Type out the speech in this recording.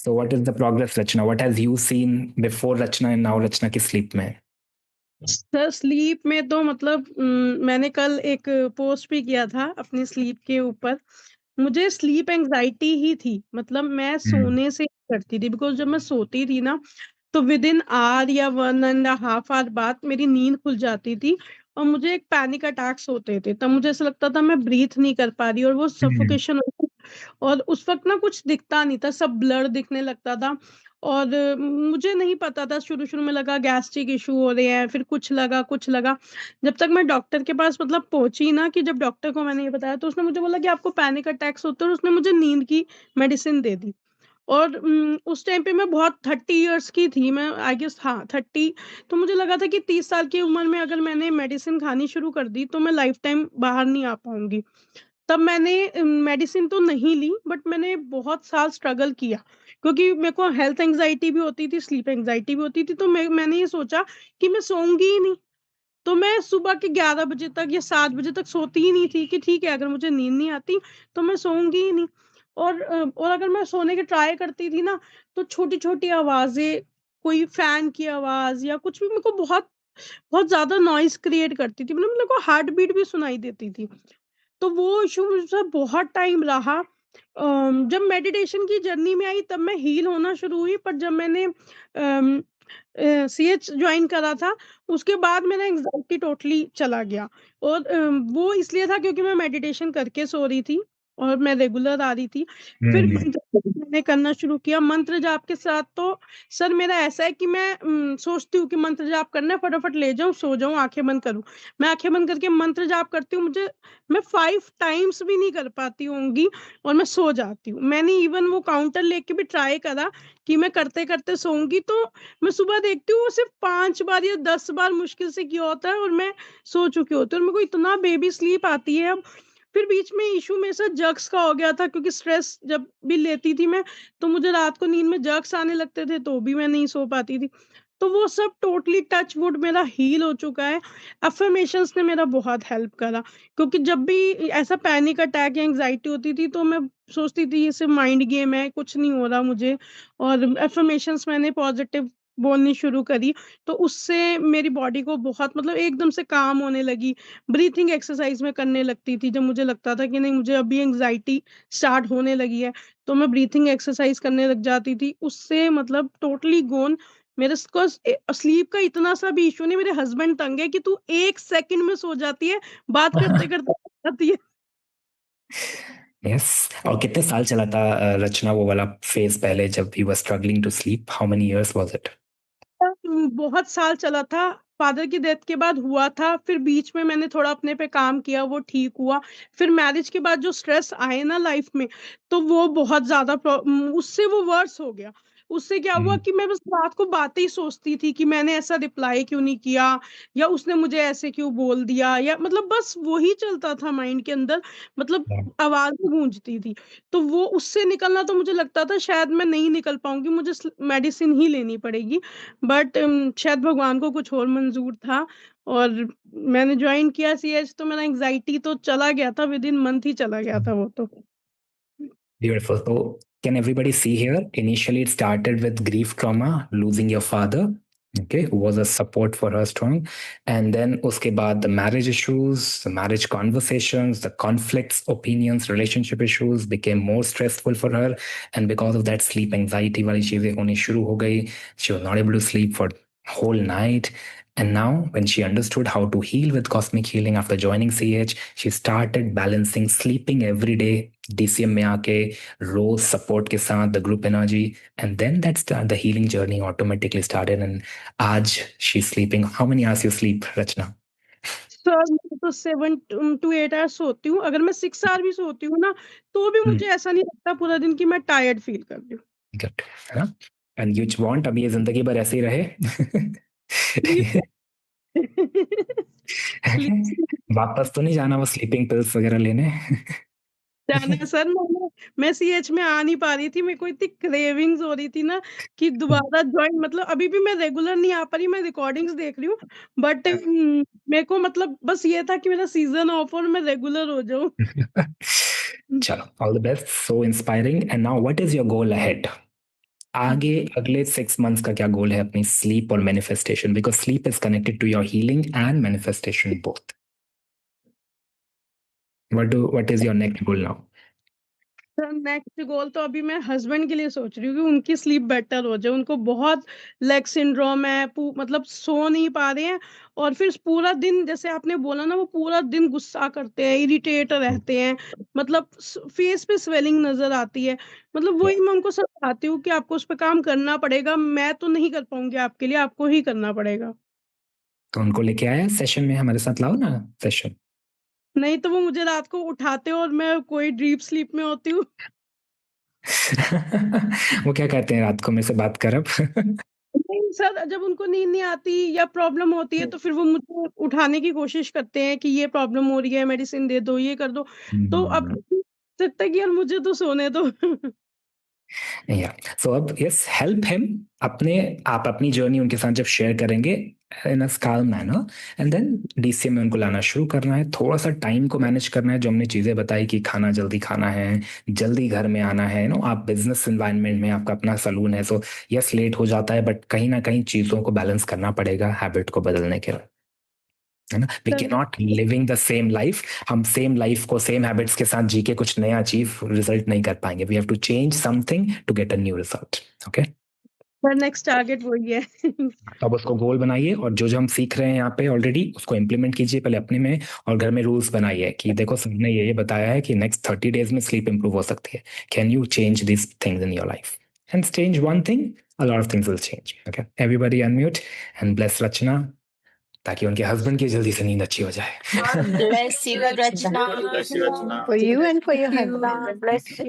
So what is the progress, Rachna? What has you seen before Rachna and now Rachna की sleep में? Sir sleep में तो मतलब मैंने कल एक पोस्ट भी किया था अपनी स्लीप के ऊपर। मुझे स्लीप एंग्जायटी ही थी, मतलब मैं सोने से करती थी, बिकॉज़ जब मैं सोती थी ना, तो विदिन आवर या 1 एंड अ हाफ आवर बाद मेरी नींद खुल जाती थी और मुझे एक पैनिक अटैक्स होते थे। तब मुझे ऐसा लगता था मैं ब्रीथ नहीं कर पा रही और वो सफोकेशन और उस वक़्त ना कुछ दिखता नहीं था, सब ब्लर दिखने लगता था और मुझे नहीं पता था, शुरू-शुरू में लगा गैस्ट्रिक इश्यू हो रहे हैं, फिर कुछ लगा। जब तक मैं डॉक्टर के पास मतलब पहुँची ना कि जब डॉक्टर को मैंने ये बताया तो उसने मुझे बोला कि आपको पैनिक अटैक्स होते हैं और उसने मुझे नींद की मेडिसिन दे दी। और उस टाइम पे मैं बहुत 30 इयर्स की थी, मैं आई गेस हाँ, 30। तो मुझे लगा था कि 30 साल की उम्र में अगर मैंने मेडिसिन खानी शुरू कर दी, तो मैं लाइफ टाइम बाहर नहीं आ पाऊँगी। तब मैंने मेडिसिन तो नहीं ली, बट मैंने बहुत साल स्ट्रगल किया, क्योंकि मेरे को हेल्थ एंग्ज़ायटी भी होती थी, स्लीप एंग्ज़ायटी भी होती थी, तो मैंने ये सोचा कि मैं सोऊँगी ही नहीं। तो मैं सुबह के 11 बजे तक या 7 बजे तक सोती ही नहीं थी कि ठीक है, अगर मुझे नींद नहीं आती, तो मैं सोऊँगी ही नहीं। और अगर मैं सोने की ट्राई करती थी ना, तो छोटी-छोटी आवाज़ें, कोई फ़ैन की आवाज़ या कुछ भी मेरे को बहुत बहुत ज़्यादा नॉइज़ क्रिएट करती थी। मतलब मेरे को हार्ट बीट भी सुनाई देती थी। तो वो इश्यू मुझसे बहुत टाइम रहा। जब मेडिटेशन की जर्नी में आई तब मैं हील होना शुरू हुई, पर जब मैंने सीएच जॉइन करा था, उसके बाद मेरा एंग्ज़ायटी टोटली चला गया और वो इसलिए था क्योंकि मैं मेडिटेशन करके सो रही थी और मैं रेगुलर आ रही थी। फिर मंत्र जाप मैंने करना शुरू किया, मंत्र जाप के साथ तो सर मेरा ऐसा है कि मैं सोचती हूँ कि मंत्र जाप करना है, फटाफट ले जाऊँ, सो जाऊँ, आँखें बंद करूँ। मैं आँखें बंद करके मंत्र जाप करती हूँ, मैं 5 टाइम्स भी नहीं कर पाती होंगी और मैं सो जाती हूँ। मैंने इवन वो काउंटर लेके भी ट्राई करा कि मैं करते-करते सोऊँगी, तो मैं सुबह देखती हूँ वो सिर्फ़ 5 बार या 10 बार मुश्किल से किया होता है और मैं सो चुकी होती हूँ और मेरे को इतना बेबी स्लीप आती है अब। फिर बीच में इश्यू मेरे साथ जग्स का हो गया था, क्योंकि स्ट्रेस जब भी लेती थी मैं, तो मुझे रात को नींद में जग्स आने लगते थे, तो भी मैं नहीं सो पाती थी। तो वो सब टोटली टच वुड मेरा हील हो चुका है। अफ़र्मेशंस ने मेरा बहुत हेल्प करा, क्योंकि जब भी ऐसा पैनिक अटैक या एंग्ज़ायटी होती थी, तो मैं सोचती थी ये सिर्फ़ माइंड गेम है, कुछ नहीं हो रहा मुझे। और अफ़र्मेशंस मैंने पॉज़िटिव बोलनी शुरू करी, तो उससे मेरी बॉडी को बहुत मतलब एकदम से काम होने लगी। ब्रीथिंग एक्सरसाइज़ मैं करने लगती थी, जब मुझे लगता था कि नहीं मुझे अभी एंग्ज़ायटी स्टार्ट होने लगी है, तो मैं ब्रीथिंग एक्सरसाइज़ करने लग जाती थी। उससे मतलब टोटली गॉन। मेरे स्लीप का इतना सा भी इश्यू नहीं, मेरे हस्बैंड तंग है कि तू 1 सेकंड में सो जाती है, बात करते-करते सो जाती है। यस। और कितने साल चला था रचना वो वाला फेज पहले जब you were struggling to sleep? How many years was it? बहुत साल चला था, फादर की डेथ के बाद हुआ था, फिर बीच में मैंने थोड़ा अपने पे काम किया, वो ठीक हुआ। फिर मैरिज के बाद जो स्ट्रेस आए ना लाइफ में, तो वो बहुत ज़्यादा उससे वो वर्स हो गया। उससे क्या हुआ कि मैं बस रात को बातें ही सोचती थी कि मैंने ऐसा रिप्लाई क्यों नहीं किया या उसने मुझे ऐसे क्यों बोल दिया, या मतलब बस वही चलता था माइंड के अंदर, मतलब आवाज़ें गूंजती थी। तो वो उससे निकलना, तो मुझे लगता था शायद मैं नहीं निकल पाऊँगी, मुझे मेडिसिन ही लेनी पड़ेगी। बट शायद भगवान को कुछ और मंज़ूर था और मैंने जॉइन किया सीएच, तो मेरा एंग्ज़ायटी तो चला गया था, विदिन मंथ ही चला गया था वो तो। Beautiful. So, can everybody see here? Initially, it started with grief trauma, losing your father, okay, who was a support for her strong. And then, uske baad, the marriage issues, the marriage conversations, the conflicts, opinions, relationship issues became more stressful for her. And because of that, sleep anxiety wali cheezein honi shuru ho gayi. She was not able to sleep for whole night. And now, when she understood how to heal with cosmic healing after joining CH, she started balancing sleeping every day, DCM में आके रोज support के साथ the group energy, and then that's the healing journey automatically started. And आज she is sleeping. How many hours you sleep, Rachna? Sir मैं तो 7 to 8 hours सोती हूँ, अगर मैं 6 आवर भी सोती हूँ ना, तो भी मुझे ऐसा नहीं लगता पूरा दिन कि मैं टायर्ड फील कर रही हूँ। गुड, है ना? एंड यू वांट अभी ये जिंदगी भर ऐसे ही रहे? प्लीज़ प्लीज़ वापस तो नहीं जाना वो स्लीपिंग पिल्स वगैरह लेने? जाना है सर, मैं सीएच में आ नहीं पा रही थी, मेरे को इतनी क्रेविंग्स हो रही थी ना कि दोबारा जॉइन, मतलब अभी भी मैं रेगुलर नहीं आ पा रही, मैं रिकॉर्डिंग्स देख रही हूँ, बट मेरे को मतलब बस ये था कि मेरा सीज़न ऑफ और मैं रेगुलर हो जाऊँ। चलो, all the best, so inspiring. And now what is your goal ahead? आगे अगले 6 मंथ्स का क्या गोल है अपनी स्लीप और manifestation, because sleep is connected to your healing and manifestation both. What is your next goal now? Sir next goal तो अभी मैं हस्बैंड के लिए सोच रही हूँ कि उनकी स्लीप बेटर हो जाए। उनको बहुत लेग सिंड्रोम है, मतलब सो नहीं पा रहे हैं और फिर पूरा दिन, जैसे आपने बोला ना, वो पूरा दिन गुस्सा करते हैं, इरिटेट रहते हैं, मतलब फेस पे स्वेलिंग नजर आती है। मतलब वही मैं उनको समझाती हूँ कि आपको उस पर काम करना पड़ेगा, मैं तो नहीं कर पाऊंगी आपके लिए, आपको ही करना पड़ेगा। तो उनको लेके आया सेशन में, हमारे साथ लाओ ना सेशन. नहीं तो वो मुझे रात को उठाते हो और मैं कोई डीप स्लीप में होती हूँ। वो क्या कहते हैं रात को मेरे से बात कर अब. नहीं सर, जब उनको नींद नहीं आती या प्रॉब्लम होती है तो फिर वो मुझे उठाने की कोशिश करते हैं कि ये प्रॉब्लम हो रही है, मेडिसिन दे दो, ये कर दो। तो अब लगता है कि यार मुझे तो सोने दो। या सो अब यस हेल्प हिम. आप अपनी जर्नी उनके साथ जब शेयर करेंगे in a calm manner, and then DCM में उनको लाना शुरू करना है. थोड़ा सा टाइम को मैनेज करना है, जो हमने चीजें बताई कि खाना जल्दी खाना है, जल्दी घर में आना है. आप बिजनेस एनवायरनमेंट में, आपका अपना सलून है, सो यस लेट हो जाता है, बट कहीं ना कहीं चीजों को बैलेंस करना पड़ेगा हैबिट को बदलने के लिए, है ना. We can not living the same life. हम सेम लाइफ को सेम हैबिट्स के साथ जी के कुछ नया अचीव रिजल्ट नहीं कर पाएंगे. We have to change something to get a new result. Okay. पर नेक्स्ट टारगेट वही है। तो अब उसको गोल बनाइए, और जो जो हम सीख रहे हैं यहाँ पे ऑलरेडी उसको इम्प्लीमेंट कीजिए पहले अपने में, और घर में रूल्स बनाइए कि देखो सबने ये बताया है कि नेक्स्ट 30 डेज में स्लीप इंप्रूव हो सकती है. Can you change this things in your life? And change one thing, a lot of things will change. Okay, everybody unmute and bless Rachna, ताकि उनके हस्बैंड की जल्दी से नींद अच्छी हो जाए. God bless you, Rachna. For you and for your husband. Bless you.